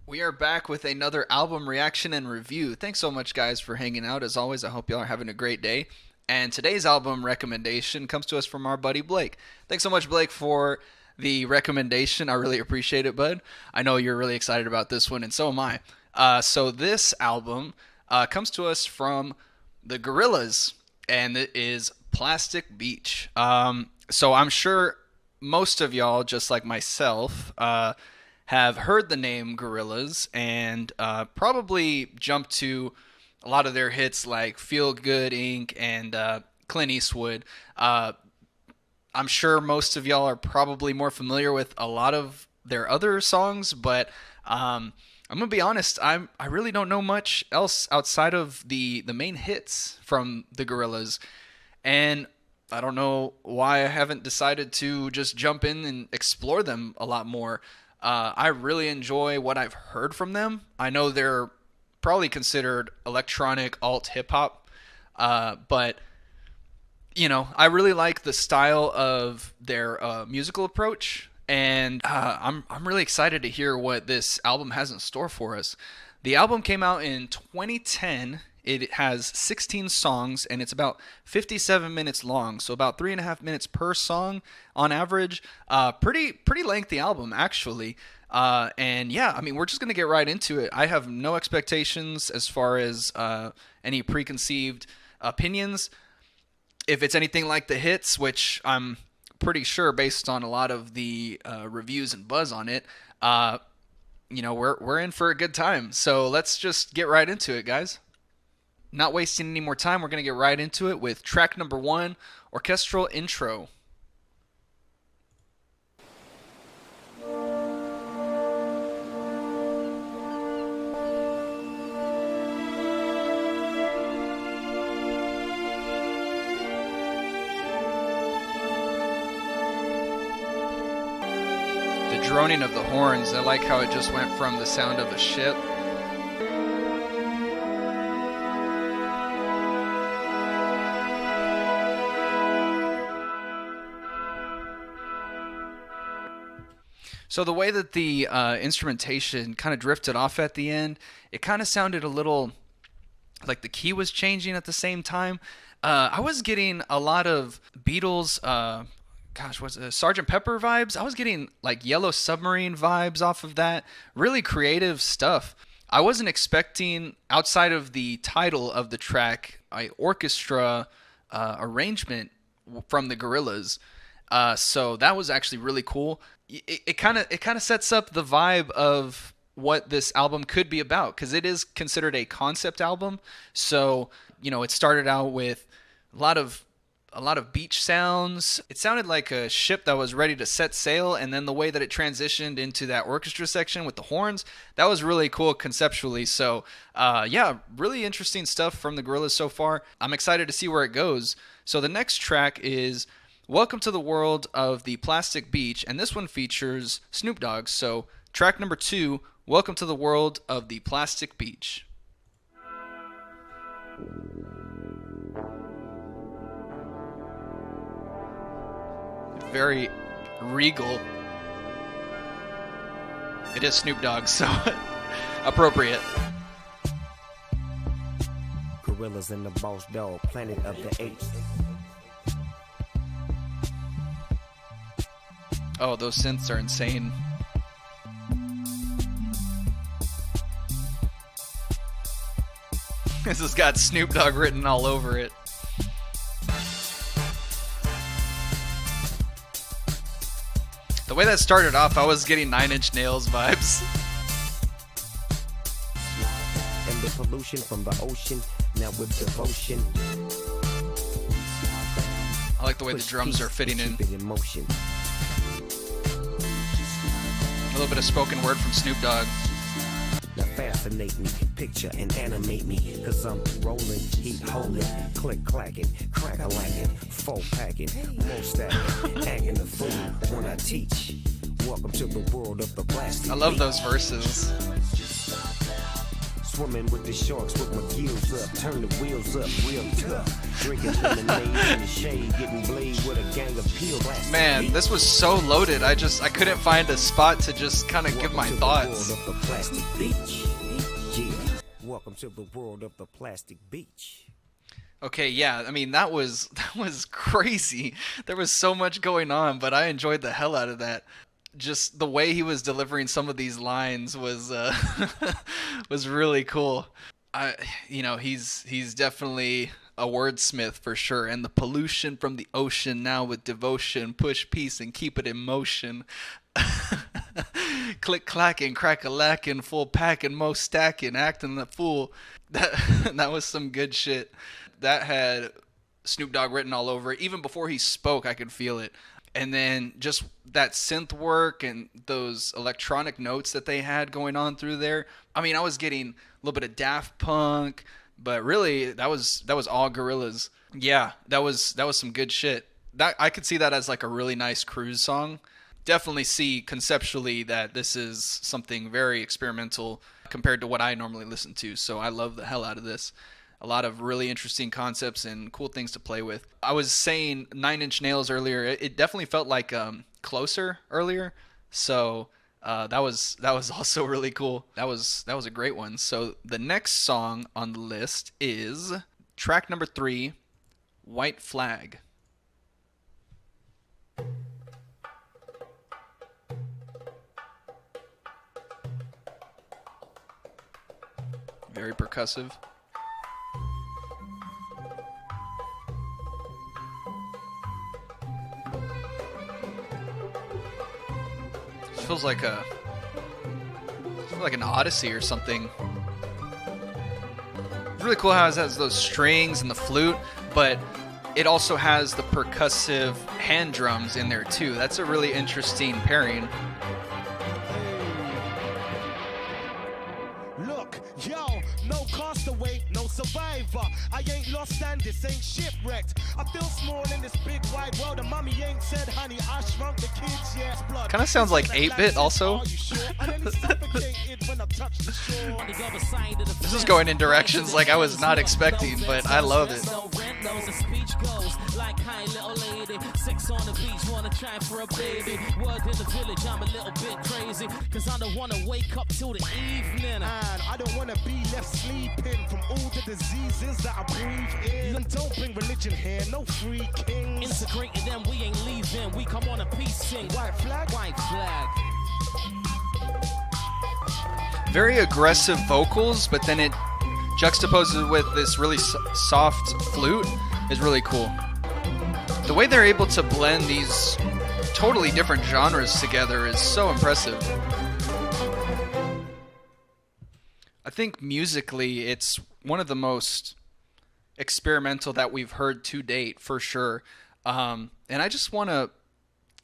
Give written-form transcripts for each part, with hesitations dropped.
We are back with another album reaction and review. Thanks so much, guys, for hanging out. As always, I hope y'all are having a great day. And today's album recommendation comes to us from our buddy Blake. Thanks so much, Blake, for the recommendation. I really appreciate it, bud. I know you're really excited about this one, and so am I. So this album comes to us from the Gorillaz, and it is Plastic Beach. So I'm sure most of y'all, just like myself, have heard the name Gorillaz and probably jumped to a lot of their hits like Feel Good Inc. and Clint Eastwood. I'm sure most of y'all are probably more familiar with a lot of their other songs, but I'm gonna be honest. I really don't know much else outside of the main hits from the Gorillaz, and I don't know why I haven't decided to just jump in and explore them a lot more. I really enjoy what I've heard from them. I know they're probably considered electronic alt hip hop, but I really like the style of their musical approach, and I'm really excited to hear what this album has in store for us. The album came out in 2010. It has 16 songs, and it's about 57 minutes long, so about 3.5 minutes per song on average. Pretty lengthy album, actually. And yeah, I mean, we're just gonna get right into it. I have no expectations as far as any preconceived opinions. If it's anything like the hits, which I'm pretty sure based on a lot of the reviews and buzz on it, we're in for a good time. So let's just get right into it, guys. Not wasting any more time, we're going to get right into it with track number 1, Orchestral Intro. The droning of the horns, I like how it just went from the sound of a ship. So the way that the instrumentation kind of drifted off at the end, it kind of sounded a little like the key was changing at the same time. I was getting a lot of Beatles, what's it, Sgt. Pepper vibes. I was getting like Yellow Submarine vibes off of that. Really creative stuff. I wasn't expecting, outside of the title of the track, an orchestra arrangement from the Gorillaz. So that was actually really cool. It kind of sets up the vibe of what this album could be about, because it is considered a concept album. So it started out with a lot of beach sounds. It sounded like a ship that was ready to set sail, and then the way that it transitioned into that orchestra section with the horns, that was really cool conceptually. So yeah, really interesting stuff from the Gorillaz so far. I'm excited to see where it goes. So the next track is Welcome to the World of the Plastic Beach, and this one features Snoop Dogg. So track number 2, Welcome to the World of the Plastic Beach. Very regal. It is Snoop Dogg, so appropriate. Gorillas in the Boss Dog, Planet of the Apes. Oh, those synths are insane. This has got Snoop Dogg written all over it. The way that started off, I was getting 9 Inch Nails vibes. And the pollution from the ocean, now with devotion. I like the way the drums are fitting in. A little bit of spoken word from Snoop Dogg. Now fascinate me, picture and animate me, cause I'm rolling, heat holding, click clacking, crack a lacking, full packing, more stacking, acting a fool when I teach. Welcome to the world of the plastic. I love those verses. Swimming with the sharks with my gills up. Turn the wheels up real tough. Drinking lemonade in the shade. Getting blade with a gang of peel. Man, this was so loaded. I couldn't find a spot to just kind of give my thoughts. Welcome to the world of the plastic beach. Yeah. Welcome to the world of the plastic beach. Okay, yeah, I mean, that was crazy. There was so much going on, but I enjoyed the hell out of that. Just the way he was delivering some of these lines was was really cool. He's definitely a wordsmith for sure. And the pollution from the ocean now with devotion, push peace and keep it in motion. Click clacking, crack a lacking, full packing, most stacking, acting the fool. That was some good shit. That had Snoop Dogg written all over it. Even before he spoke, I could feel it. And then just that synth work and those electronic notes that they had going on through there. I mean, I was getting a little bit of Daft Punk, but really that was all Gorillaz. Yeah, that was some good shit. That I could see that as like a really nice cruise song. Definitely see conceptually that this is something very experimental compared to what I normally listen to. So I love the hell out of this. A lot of really interesting concepts and cool things to play with. I was saying 9 Inch Nails earlier. It definitely felt like Closer earlier. So that was also really cool. That was a great one. So the next song on the list is track number 3, White Flag. Very percussive. Feels like an Odyssey or something. It's really cool how it has those strings and the flute, but it also has the percussive hand drums in there too. That's a really interesting pairing. Look, yo, no castaway, no survivor. I ain't lost and this ain't shipwrecked. I feel small in this big wide world, and mommy ain't said, honey, I shrunk the kids, yeah. Kind of sounds like 8-bit also. This is going in directions like I was not expecting, but I love it. Six on the beach, wanna try for a baby. Word in the village, I'm a little bit crazy. Cause I don't wanna wake up till the evening. And I don't wanna be left sleeping from all the diseases that I breathe in. And don't bring religion here, no free kings. Integrated them, we ain't leaving. We come on a peace sing. White flag, white flag. Very aggressive vocals, but then it juxtaposes with this really soft flute is really cool. The way they're able to blend these totally different genres together is so impressive. I think musically it's one of the most experimental that we've heard to date, for sure. And I just want to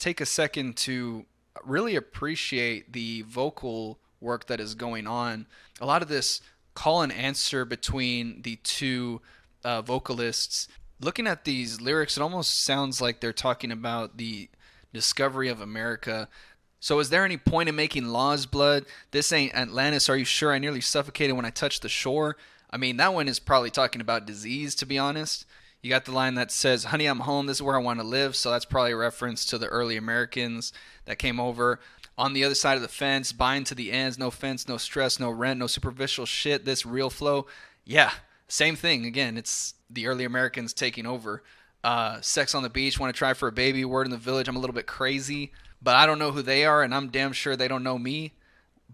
take a second to really appreciate the vocal work that is going on. A lot of this call and answer between the two vocalists. Looking at these lyrics, it almost sounds like they're talking about the discovery of America. So is there any point in making laws, blood? This ain't Atlantis, are you sure? I nearly suffocated when I touched the shore. I mean, that one is probably talking about disease, to be honest. You got the line that says, honey, I'm home, this is where I want to live. So that's probably a reference to the early Americans that came over. On the other side of the fence, bind to the ends, no fence, no stress, no rent, no superficial shit, this real flow. Yeah, same thing. Again, it's the early Americans taking over. Sex on the beach, want to try for a baby, word in the village, I'm a little bit crazy, but I don't know who they are, and I'm damn sure they don't know me.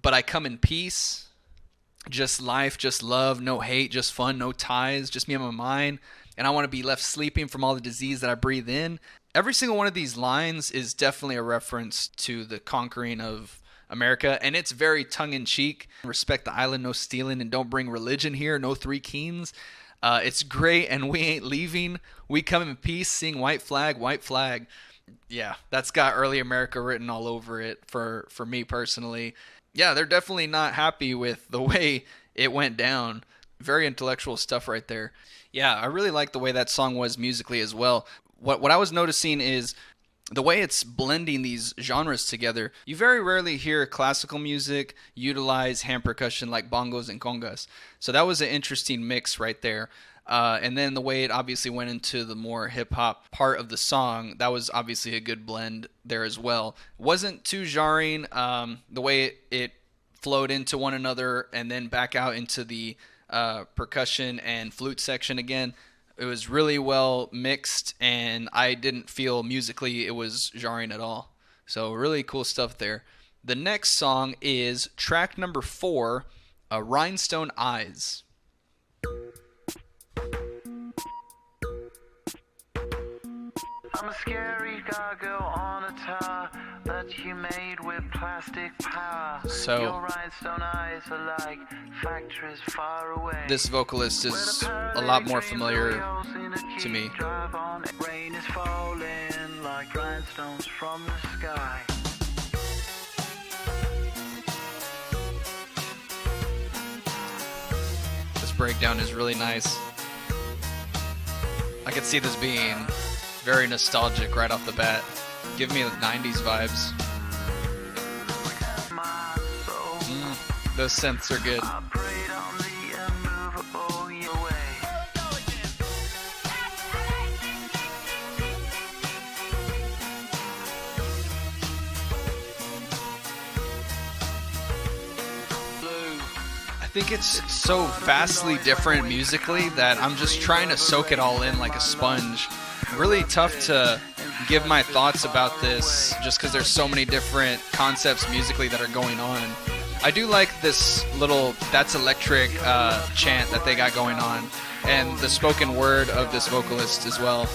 But I come in peace, just life, just love, no hate, just fun, no ties, just me and my mind. And I want to be left sleeping from all the disease that I breathe in. Every single one of these lines is definitely a reference to the conquering of America, and it's very tongue-in-cheek. Respect the island, no stealing, and don't bring religion here, no three kings. It's great, and we ain't leaving. We come in peace, sing white flag, white flag. Yeah, that's got early America written all over it for me personally. Yeah, they're definitely not happy with the way it went down. Very intellectual stuff right there. Yeah, I really like the way that song was musically as well. What I was noticing is the way it's blending these genres together. You very rarely hear classical music utilize hand percussion like bongos and congas. So that was an interesting mix right there. And then the way it obviously went into the more hip hop part of the song, that was obviously a good blend there as well. Wasn't too jarring. The way it flowed into one another and then back out into the percussion and flute section again. It was really well mixed, and I didn't feel musically it was jarring at all. So really cool stuff there. The next song is track number 4, Rhinestone Eyes. I'm a scary gargoyle on a tower that you made with plastic power. So, your rhinestone eyes are like factories far away. This vocalist is a lot more familiar to me. Rain is falling like rhinestones from the sky. This breakdown is really nice. I could see this being very nostalgic right off the bat. Give me 90s vibes. Those synths are good. I think it's so vastly different musically that I'm just trying to soak it all in like a sponge. Really tough to give my thoughts about this just because there's so many different concepts musically that are going on. I do like this little "that's electric" chant that they got going on, and the spoken word of this vocalist as well.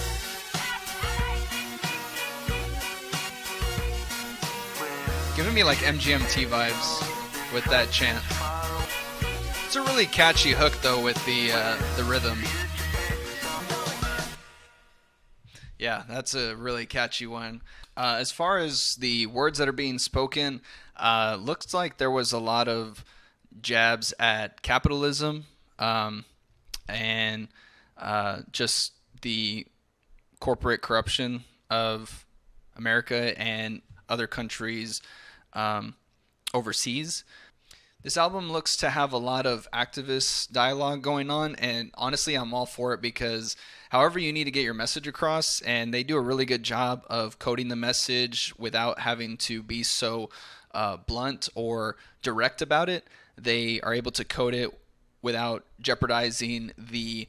Giving me like MGMT vibes with that chant. It's a really catchy hook though with the rhythm. Yeah, that's a really catchy one. As far as the words that are being spoken, looks like there was a lot of jabs at capitalism and just the corporate corruption of America and other countries overseas. This album looks to have a lot of activist dialogue going on, and honestly, I'm all for it because however you need to get your message across, and they do a really good job of coding the message without having to be so blunt or direct about it. They are able to code it without jeopardizing the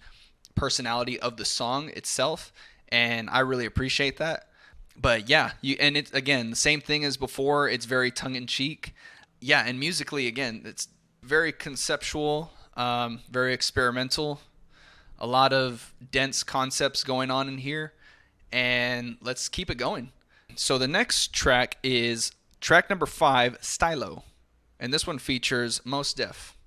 personality of the song itself, and I really appreciate that. But yeah, and it's again the same thing as before. It's very tongue-in-cheek. Yeah, and musically, again, it's very conceptual, very experimental, a lot of dense concepts going on in here, and let's keep it going. So the next track is track number 5, Stylo, and this one features Mos Def.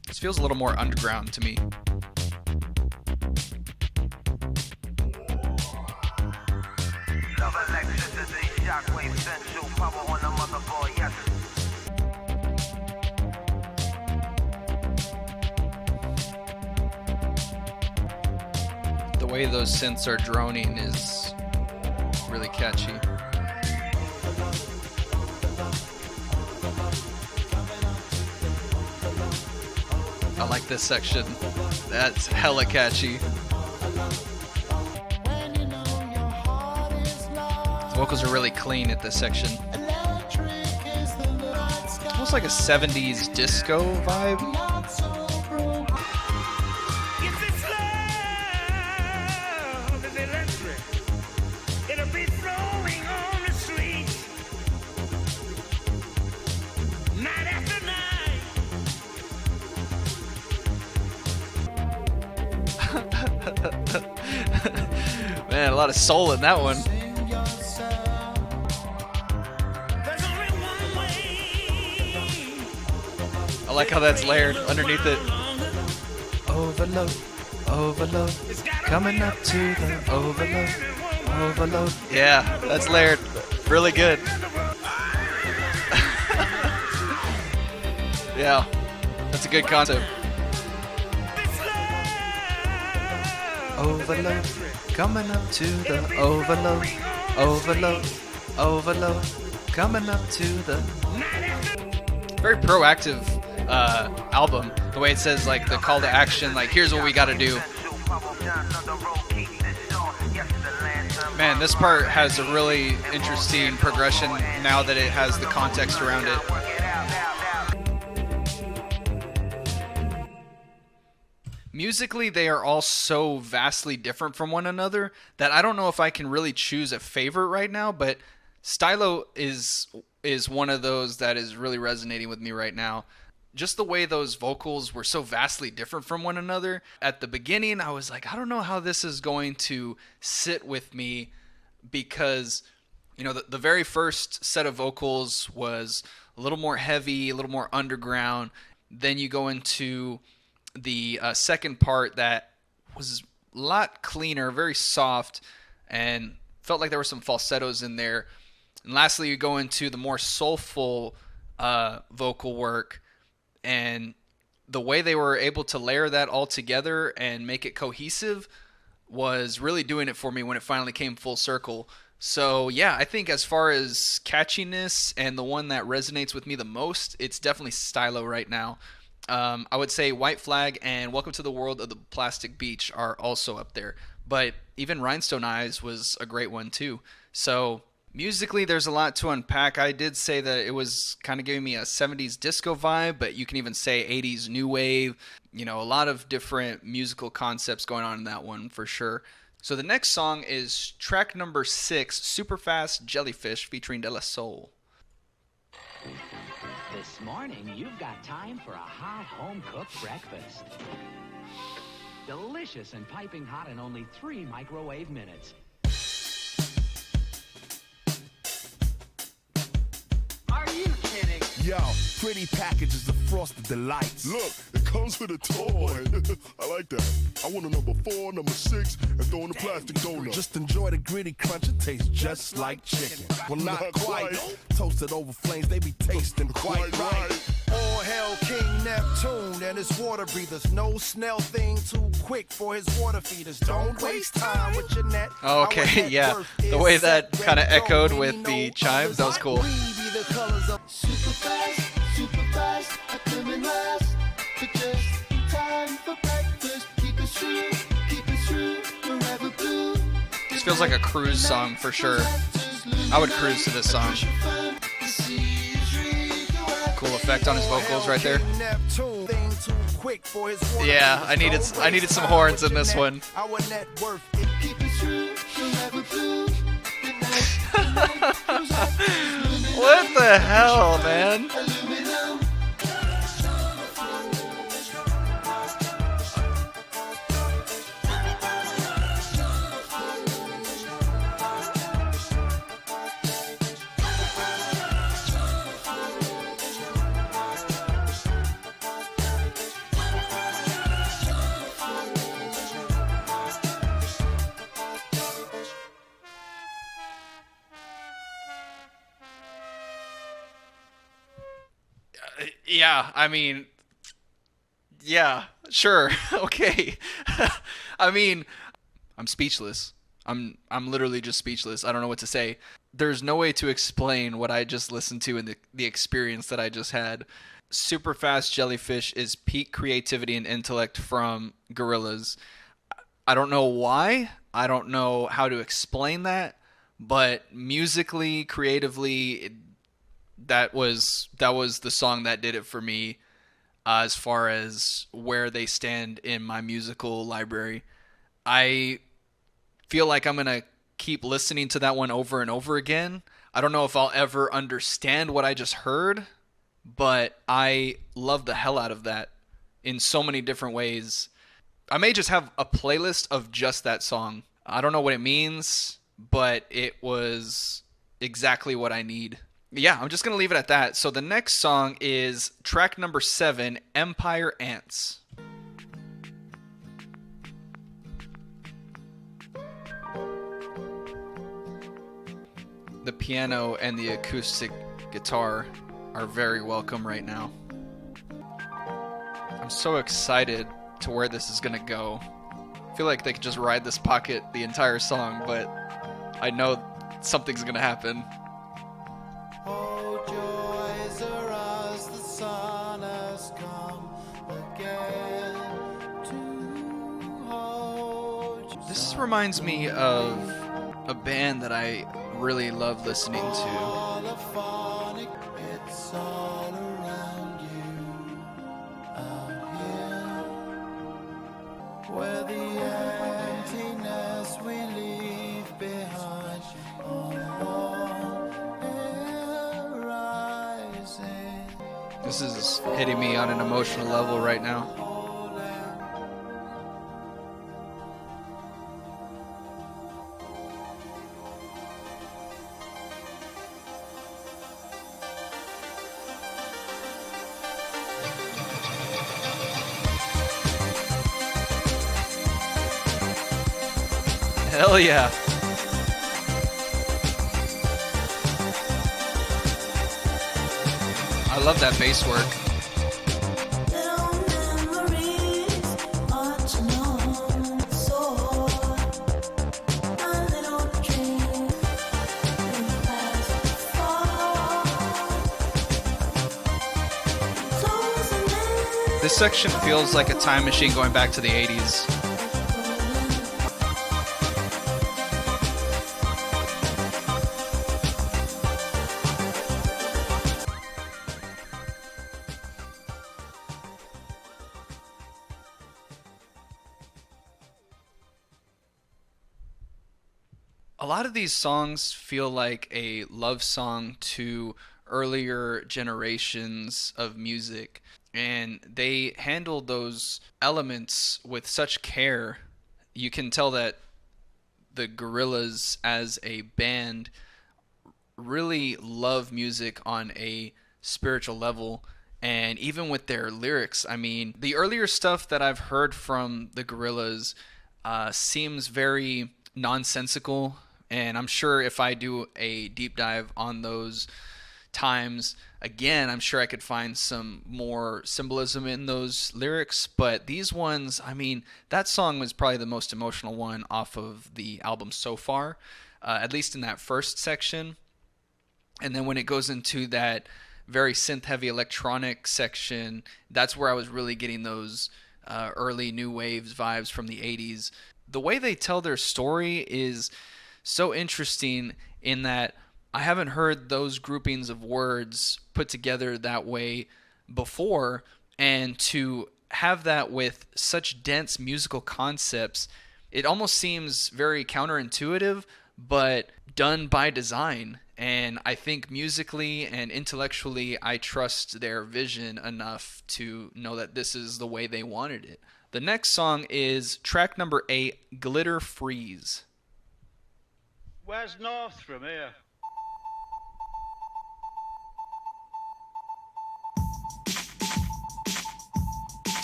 This feels a little more underground to me. The way those synths are droning is really catchy. I like this section. That's hella catchy. Vocals are really clean at this section. Almost like a 70s disco vibe. Man, a lot of soul in that one. I like how that's layered underneath it. Overload, overload, coming up to the overload, overload. Yeah, that's layered. Really good. Yeah, that's a good concept. overload. Coming up to the overload. Overload. Overload. Coming up to the... Very proactive album. The way it says, like, the call to action, like, here's what we gotta do. Man, this part has a really interesting progression now that it has the context around it. Musically, they are all so vastly different from one another that I don't know if I can really choose a favorite right now, but Stylo is one of those that is really resonating with me right now. Just the way those vocals were so vastly different from one another. At the beginning, I was like, I don't know how this is going to sit with me because, you know, the very first set of vocals was a little more heavy, a little more underground. Then you go into the second part that was a lot cleaner, very soft, and felt like there were some falsettos in there. And lastly, you go into the more soulful vocal work, and the way they were able to layer that all together and make it cohesive was really doing it for me when it finally came full circle. So yeah, I think as far as catchiness and the one that resonates with me the most, it's definitely Stylo right now. I would say White Flag and Welcome to the World of the Plastic Beach are also up there. But even Rhinestone Eyes was a great one too. So musically, there's a lot to unpack. I did say that it was kind of giving me a 70s disco vibe, but you can even say 80s new wave. You know, a lot of different musical concepts going on in that one for sure. So the next song is track number 6, Superfast Jellyfish featuring De La Soul. This morning, you've got time for a hot home-cooked breakfast. Delicious and piping hot in only 3 microwave minutes. Are you kidding? Yo, pretty packages of Frosted Delights. Look, it comes with a toy. I like that. I want a number 4, number 6, and throw in the plastic donut. Just enjoy the gritty crunch. It tastes just like chicken. Well, not quite. Toasted over flames, they be tasting quite right. All hail King Neptune and his water breathers. No snail thing too quick for his water feeders. Don't waste time with your net. Oh, okay, yeah. The way that kind of echoed with the chimes, that was cool. Super fast, I come in last, but just in time for breakfast. Keep it true, forever blue. This feels like a cruise song for sure. I would cruise to this song. Cool effect on his vocals right there. Yeah, I needed some horns in this one. What the hell, man? Yeah, I mean, yeah, sure, okay. I mean, I'm speechless. I'm literally just speechless. I don't know what to say. There's no way to explain what I just listened to and the experience that I just had. Superfast Jellyfish is peak creativity and intellect from Gorillaz. I don't know why. I don't know how to explain that, but musically, creatively, that was the song that did it for me as far as where they stand in my musical library. I feel like I'm going to keep listening to that one over and over again. I don't know if I'll ever understand what I just heard, but I love the hell out of that in so many different ways. I may just have a playlist of just that song. I don't know what it means, but it was exactly what I need. Yeah, I'm just going to leave it at that. So the next song is track number 7, Empire Ants. The piano and the acoustic guitar are very welcome right now. I'm so excited to where this is going to go. feel like they could just ride this pocket the entire song, but I know something's gonna happen. Oh, joys arise, the sun has come again to hold you. This reminds me of a band that I really love listening to. Polyphonic, it's all around you out here, where the emptiness we leave behind on warm air rising. This is hitting me on an emotional level right now. Hell yeah. I love that bass work. This section feels like a time machine going back to the 80s. A lot of these songs feel like a love song to earlier generations of music, and they handle those elements with such care. You can tell that the Gorillaz as a band really love music on a spiritual level, and even with their lyrics. I mean, the earlier stuff that I've heard from the Gorillaz seems very nonsensical, and I'm sure if I do a deep dive on those times again, I'm sure I could find some more symbolism in those lyrics. But these ones, I mean, that song was probably the most emotional one off of the album so far, at least in that first section. And then when it goes into that very synth-heavy electronic section, that's where I was really getting those early new waves vibes from the 80s. The way they tell their story is so interesting in that I haven't heard those groupings of words put together that way before, and to have that with such dense musical concepts, it almost seems very counterintuitive, but done by design. And I think musically and intellectually, I trust their vision enough to know that this is the way they wanted it. The next song is track number 8, Glitter Freeze. Where's north from here?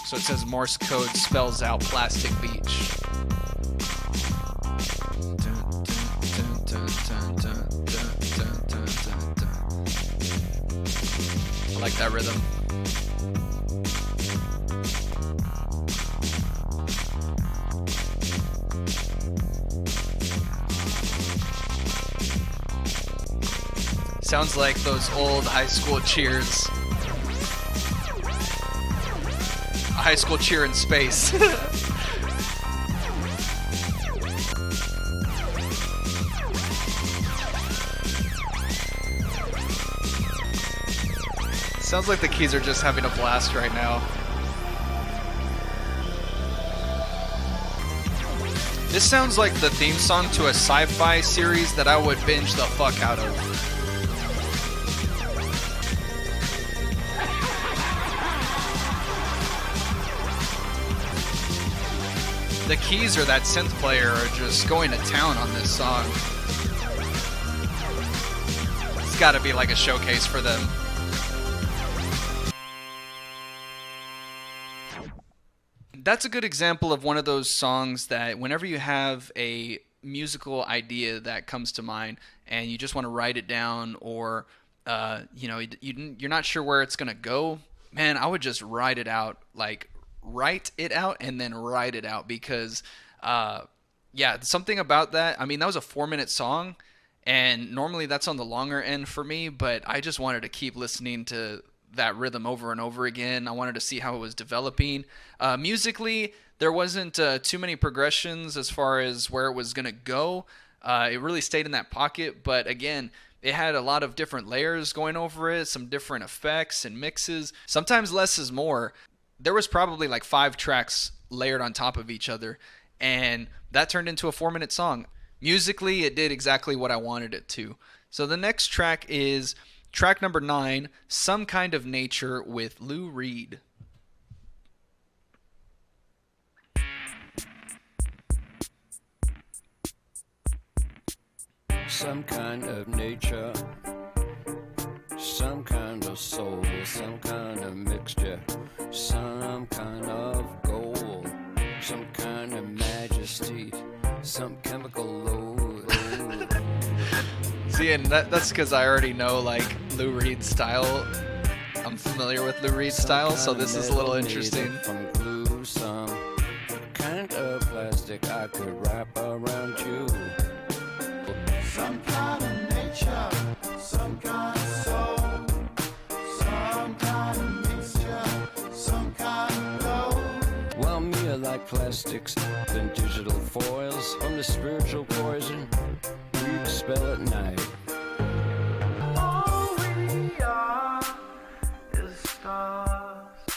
So it says Morse code spells out Plastic Beach. I like that rhythm. Sounds like those old high school cheers. A high school cheer in space. Sounds like the keys are just having a blast right now. This sounds like the theme song to a sci-fi series that I would binge the fuck out of. The keys or that synth player are just going to town on this song. It's got to be like a showcase for them. That's a good example of one of those songs that whenever you have a musical idea that comes to mind and you just want to write it down, or you're not sure where it's going to go, man, I would just write it out, like write it out and then write it out, because Yeah, something about that. I mean, that was a 4-minute song, and normally that's on the longer end for me, but I just wanted to keep listening to that rhythm over and over again. I wanted to see how it was developing. Musically, there wasn't too many progressions as far as where it was going to go. It really stayed in that pocket, but again, it had a lot of different layers going over it, some different effects and mixes. Sometimes less is more. There was probably like 5 tracks layered on top of each other, and that turned into a 4-minute song. Musically, it did exactly what I wanted it to. So the next track is track number 9, Some Kind of Nature with Lou Reed. Some kind of nature, some kind of soul, some kind of mixture, some kind of gold, some kind of majesty, some chemical load. See, and that's because I already know like Lou Reed's style. I'm familiar with Lou Reed's style, so this is a little interesting. From glue, some kind of plastic I could wrap around you. Some kind of nature, some kind of soul, some kind of mixture, some kind of gold. Well, me are like plastics, then digital foils from the spiritual poison we expel at night. All we are is stars.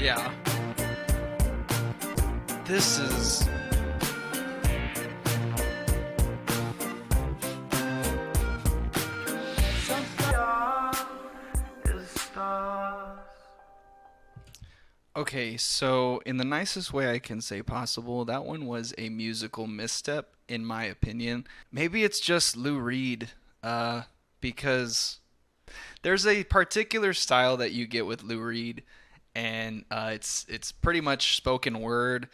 Yeah. This is... Okay, so in the nicest way I can say possible, that one was a musical misstep, in my opinion. Maybe it's just Lou Reed, because there's a particular style that you get with Lou Reed, and it's pretty much spoken word.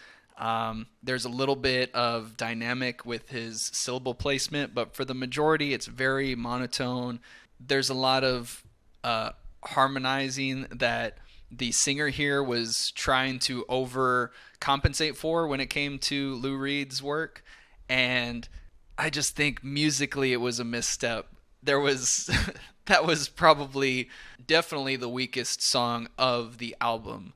There's a little bit of dynamic with his syllable placement, but for the majority, it's very monotone. There's a lot of harmonizing that the singer here was trying to overcompensate for when it came to Lou Reed's work, and I just think musically it was a misstep. That was probably definitely the weakest song of the album,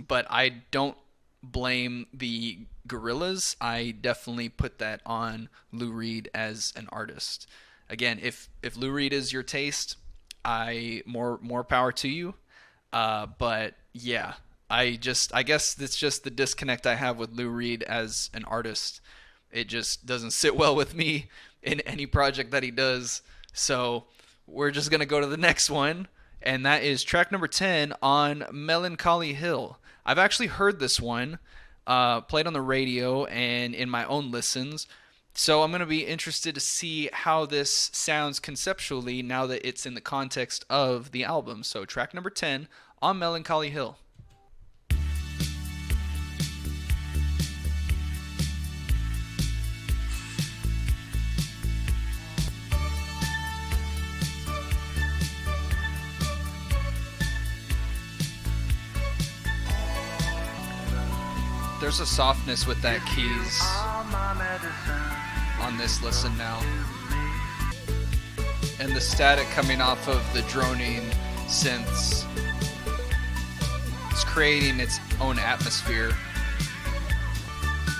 but I don't blame the Gorillaz. I definitely put that on Lou Reed as an artist. Again, if Lou Reed is your taste, more power to you. But yeah, I guess it's just the disconnect I have with Lou Reed as an artist. It just doesn't sit well with me in any project that he does. So we're just going to go to the next one, and that is track number 10 on Melancholy Hill. I've actually heard this one, played on the radio and in my own listens. So I'm going to be interested to see how this sounds conceptually now that it's in the context of the album. So track number 10 on Melancholy Hill. There's a softness with that keys on this listen now. And the static coming off of the droning synths. It's creating its own atmosphere.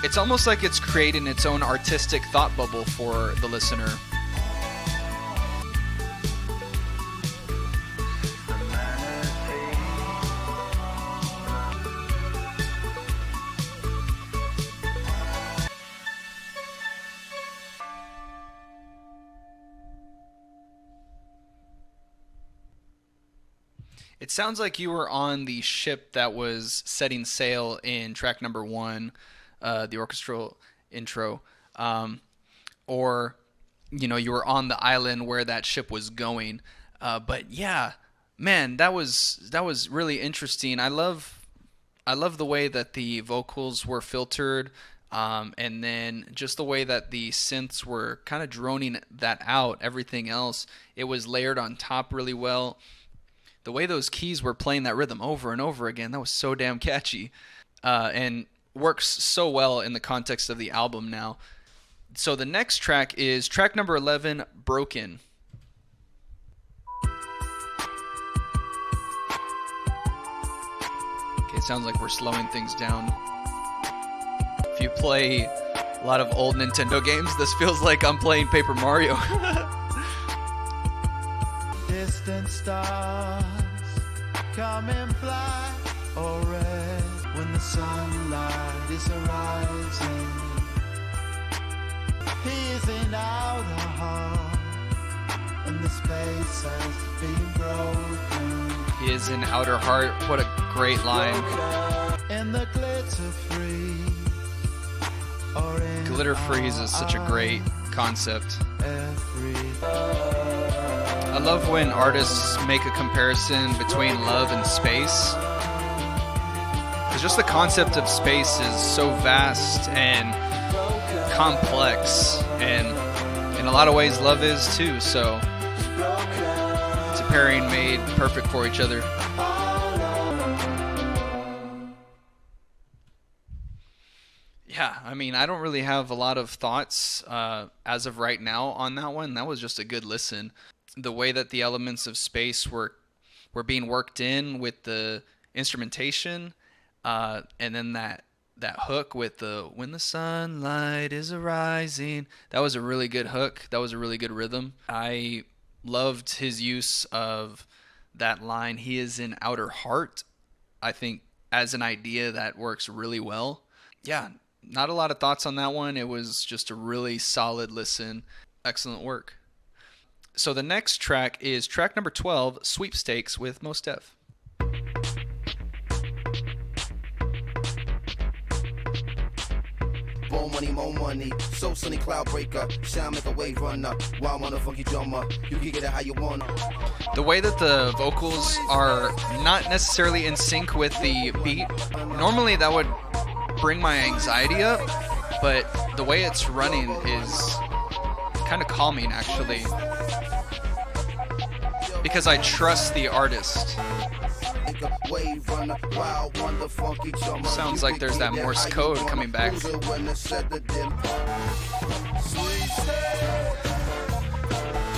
It's almost like it's creating its own artistic thought bubble for the listener. It sounds like you were on the ship that was setting sail in track number 1, the orchestral intro, or you were on the island where that ship was going. But yeah, man, that was really interesting. I love the way that the vocals were filtered, and then just the way that the synths were kind of droning that out. Everything else, it was layered on top really well. The way those keys were playing that rhythm over and over again, that was so damn catchy. And works so well in the context of the album now. So the next track is track number 11, Broken. Okay, it sounds like we're slowing things down. If you play a lot of old Nintendo games, this feels like I'm playing Paper Mario. Distant stars come and fly, or red when the sunlight is arising. He is in outer heart, and the space has been broken. He is in outer heart. What a great line. And the glitter freeze, or in Glitter freeze is such a great concept. I love when artists make a comparison between love and space. Because just the concept of space is so vast and complex, and in a lot of ways love is too, so it's a pairing made perfect for each other. Yeah, I mean, I don't really have a lot of thoughts as of right now on that one. That was just a good listen. The way that the elements of space were being worked in with the instrumentation, and then that hook with the "when the sunlight is arising," that was a really good hook. That was a really good rhythm. I loved his use of that line, "He is in outer heart." I think as an idea that works really well. Yeah, not a lot of thoughts on that one. It was just a really solid listen. Excellent work. So the next track is track number 12, Sweepstakes with Mos Def. More money, so sunny cloud breaker, shine make a wave runner, wild on a funky drummer, you can get it how you wanna. The way that the vocals are not necessarily in sync with the beat, normally that would bring my anxiety up, but the way it's running is kind of calming actually, because I trust the artist. Sounds like there's that Morse code coming back.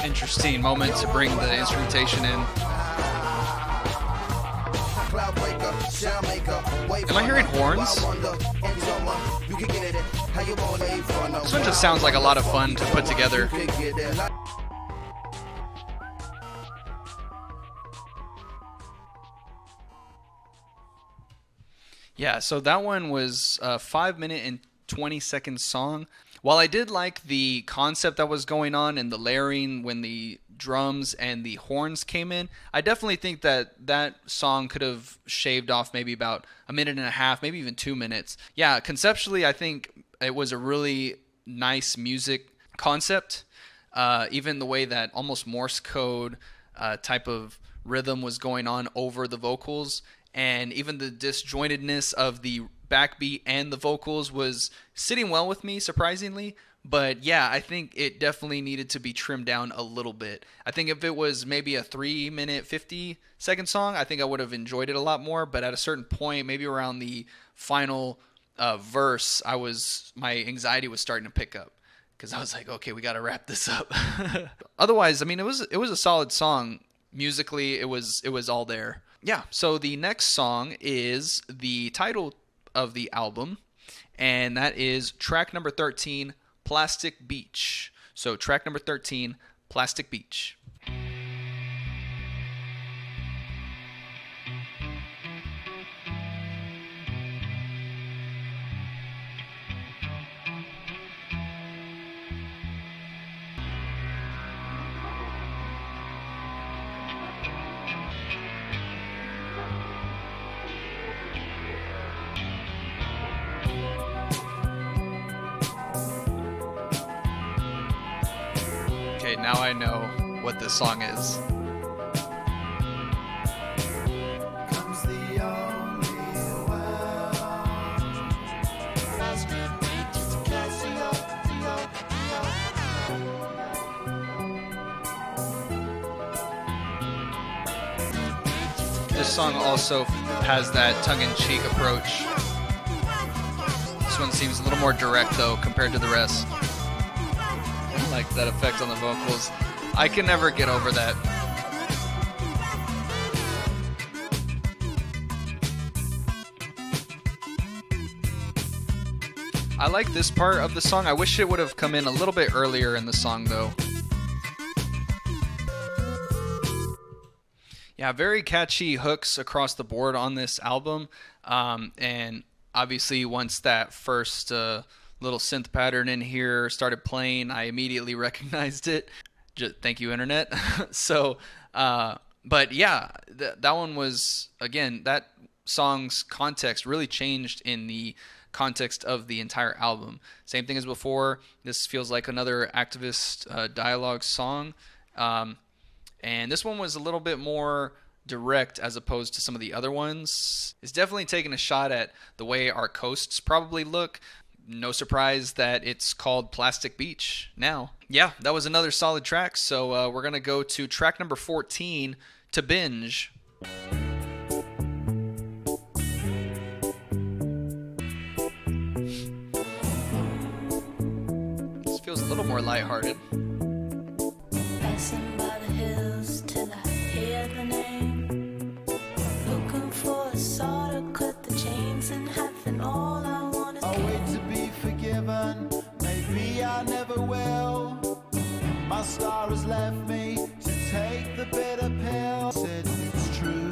Interesting moment to bring the instrumentation in. Am I hearing horns? This one just sounds like a lot of fun to put together. Yeah, so that one was a 5-minute and 20-second song. While I did like the concept that was going on and the layering when the drums and the horns came in, I definitely think that that song could have shaved off maybe about a minute and a half, maybe even 2 minutes. Yeah, conceptually, I think it was a really nice music concept. Even the way that almost Morse code type of rhythm was going on over the vocals, and even the disjointedness of the backbeat and the vocals was sitting well with me, surprisingly. But yeah, I think it definitely needed to be trimmed down a little bit. I think if it was maybe a 3-minute, 50-second song, I think I would have enjoyed it a lot more. But at a certain point, maybe around the final verse, my anxiety was starting to pick up, because I was like, okay, we got to wrap this up. Otherwise, I mean, it was a solid song. Musically, it was all there. Yeah, so the next song is the title of the album, and that is track number 13, Plastic Beach. So track number 13, Plastic Beach. Okay, now I know what this song is. This song also has that tongue-in-cheek approach. one seems a little more direct, though, compared to the rest. I like that effect on the vocals. I can never get over that. I like this part of the song. I wish it would have come in a little bit earlier in the song, though. Yeah, very catchy hooks across the board on this album. And obviously, once that first little synth pattern in here started playing, I immediately recognized it. Thank you, Internet. So, but yeah, that one was, again, that song's context really changed in the context of the entire album. Same thing as before. This feels like another activist dialogue song. And this one was a little bit more direct as opposed to some of the other ones. It's definitely taking a shot at the way our coasts probably look. No surprise that it's called Plastic Beach now. Yeah, that was another solid track. So we're going to go to track number 14, To Binge. This feels a little more lighthearted. Passing by the hills till I hear the name. Looking for a saw to cut the chains in half, and all I want is I'll wait to be forgiven. Maybe I never will. My star has left me to take the bitter pill. Said it's true.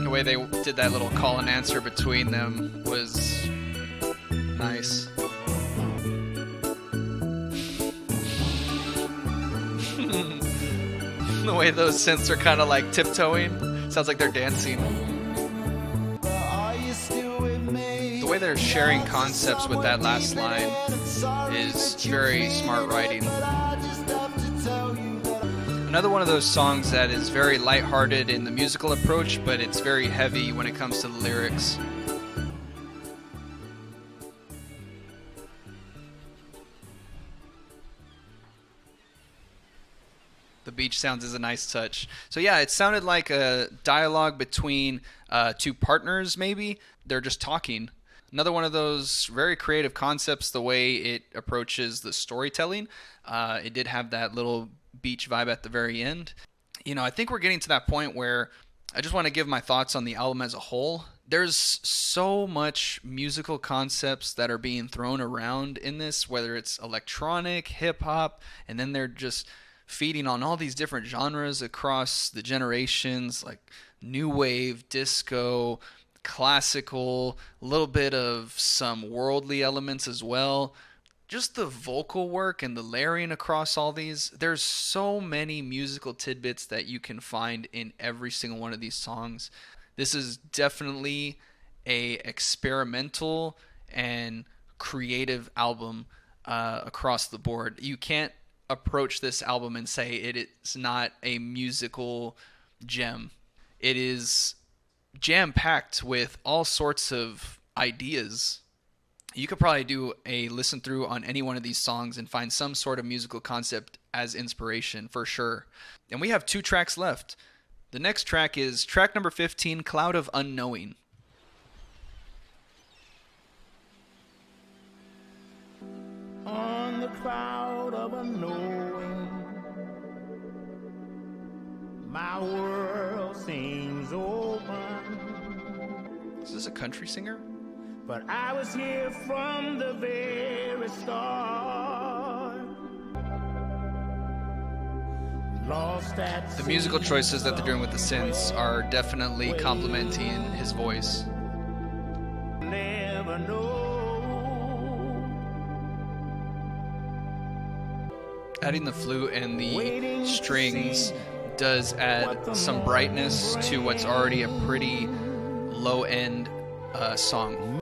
The way they did that little call and answer between them was nice. The way those synths are kind of like tiptoeing. Sounds like they're dancing. The way they're sharing concepts with that last line is very smart writing. Another one of those songs that is very lighthearted in the musical approach, but it's very heavy when it comes to the lyrics. The beach sounds is a nice touch. So yeah, it sounded like a dialogue between two partners, maybe. They're just talking. Another one of those very creative concepts, the way it approaches the storytelling. It did have that little beach vibe at the very end. You know, I think we're getting to that point where I just want to give my thoughts on the album as a whole. There's so much musical concepts that are being thrown around in this, whether it's electronic, hip-hop, and then they're just feeding on all these different genres across the generations, like new wave, disco, classical, a little bit of some worldly elements as well. Just the vocal work and the layering across all these. There's so many musical tidbits that you can find in every single one of these songs. This is definitely a experimental and creative album across the board. You can't approach this album and say it is not a musical gem. It is jam-packed with all sorts of ideas. You could probably do a listen through on any one of these songs and find some sort of musical concept as inspiration for sure. And we have 2 tracks left. The next track is track number 15, Cloud of Unknowing. On the cloud of unknowing, my world seems open. Is this a country singer? But I was here from the very start. Lost at The musical choices that they're doing with the synths are definitely complementing his voice. Never know. Adding the flute and the strings does add some brightness to what's already a pretty low-end song.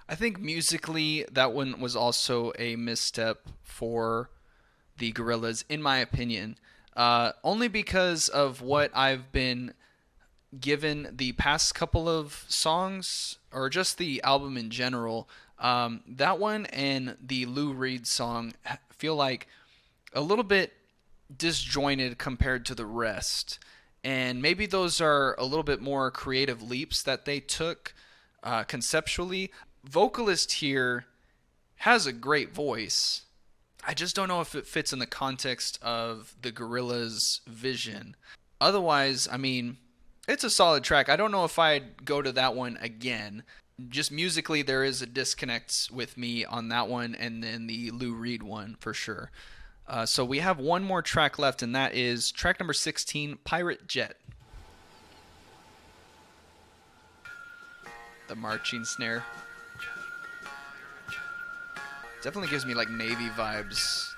I think musically that one was also a misstep for the Gorillaz, in my opinion. Only because of what I've been given the past couple of songs, or just the album in general. That one and the Lou Reed song feel like a little bit disjointed compared to the rest. And maybe those are a little bit more creative leaps that they took conceptually. Vocalist here has a great voice. I just don't know if it fits in the context of the Gorillaz' vision. Otherwise, I mean, it's a solid track. I don't know if I'd go to that one again. Just musically, there is a disconnect with me on that one and then the Lou Reed one for sure. So we have one more track left, and that is track number 16, Pirate Jet. The marching snare. Definitely gives me like Navy vibes.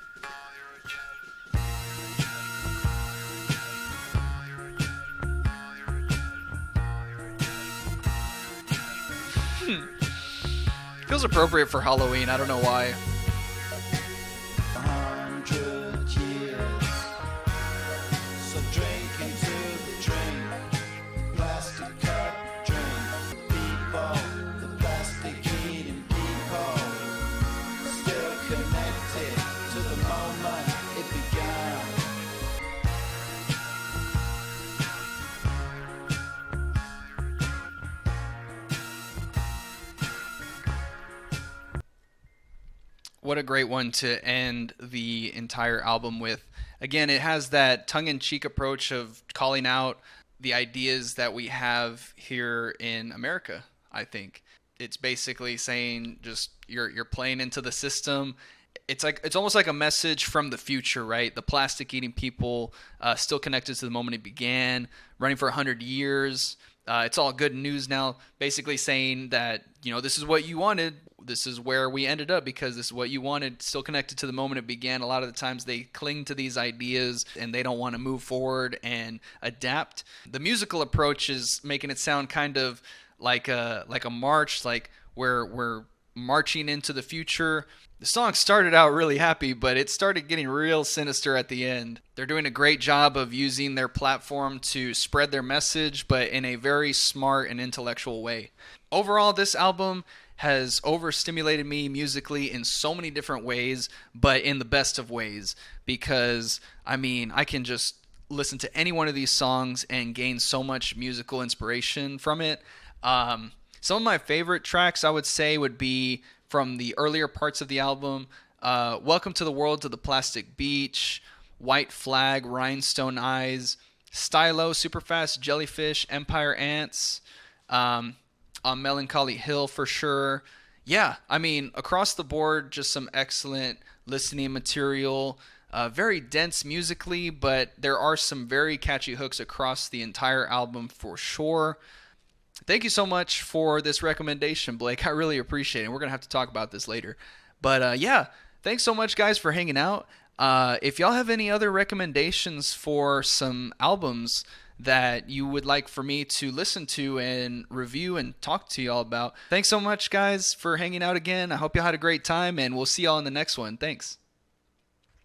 Feels appropriate for Halloween, I don't know why. 100 years. So drink into the drink. Plastic cup drink. People, the plastic eating people. Still connected to the moment it began. What a great one to end the entire album with. Again, it has that tongue-in-cheek approach of calling out the ideas that we have here in America, I think. It's basically saying just you're playing into the system. It's almost like a message from the future, right? The plastic-eating people still connected to the moment it began, running for 100 years. It's all good news now, basically saying that, this is what you wanted. This is where we ended up because this is what you wanted, still connected to the moment it began. A lot of the times they cling to these ideas and they don't want to move forward and adapt. The musical approach is making it sound kind of like a march, like we're marching into the future. The song started out really happy, but it started getting real sinister at the end. They're doing a great job of using their platform to spread their message, but in a very smart and intellectual way. Overall, this album has overstimulated me musically in so many different ways, but in the best of ways, because, I can just listen to any one of these songs and gain so much musical inspiration from it. Some of my favorite tracks, I would say, would be from the earlier parts of the album. Welcome to the World to the Plastic Beach, White Flag, Rhinestone Eyes, Stylo, Superfast Jellyfish, Empire Ants, on Melancholy Hill for sure. Yeah, across the board, just some excellent listening material. Very dense musically, but there are some very catchy hooks across the entire album for sure. Thank you so much for this recommendation, Blake. I really appreciate it. We're going to have to talk about this later. But yeah, thanks so much, guys, for hanging out. If y'all have any other recommendations for some albums that you would like for me to listen to and review and talk to y'all about, thanks so much, guys, for hanging out again. I hope y'all had a great time, and we'll see y'all in the next one. Thanks.